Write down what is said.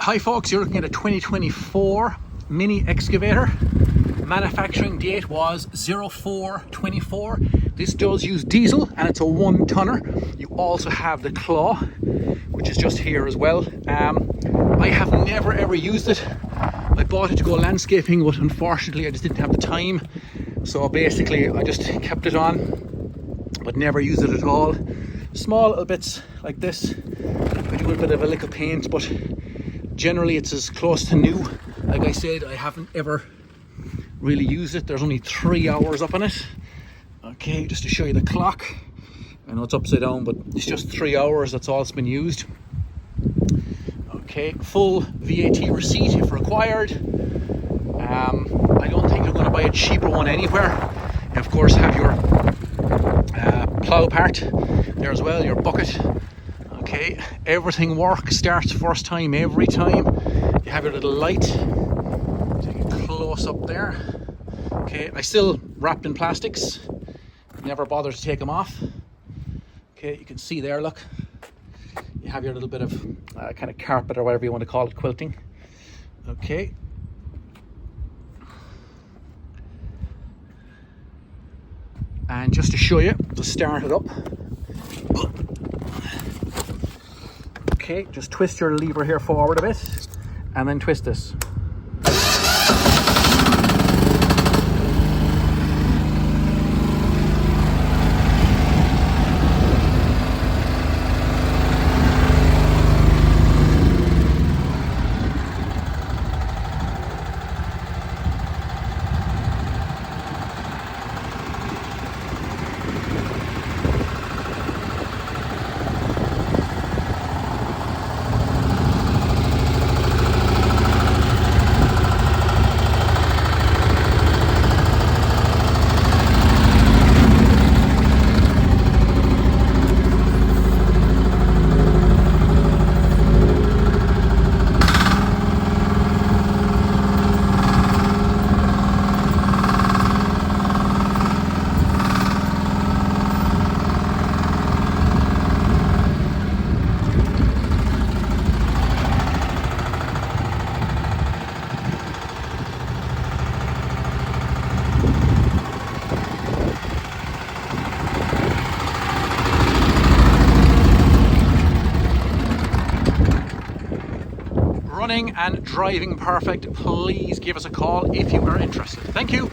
Hi folks, you're looking at a 2024 mini excavator. Manufacturing date was 04/24. This does use diesel and it's a 1-tonner. You also have the claw, which is just here as well. I have never ever used it. I bought it to go landscaping, but unfortunately I just didn't have the time. So basically I just kept it on, but never used it at all. Small little bits like this. I do a bit of a lick of paint, but generally it's as close to new. Like I said, I haven't ever really used it. There's only 3 hours up on it. Okay, just to show you the clock. I know it's upside down, but it's just 3 hours. That's all it's been used. Okay, full VAT receipt if required. I don't think you're going to buy a cheaper one anywhere. You of course have your plough part there as well, your bucket. Okay, everything works, starts first time every time. You have your little light. Take it close up there. Okay, I still wrapped in plastics. Never bothered to take them off. Okay, you can see there, look. You have your little bit of kind of carpet or whatever you want to call it, quilting. Okay. And just to show you, to start it up. Okay, just twist your lever here forward a bit and then twist this. Running and driving perfect. Please give us a call if you are interested. Thank you.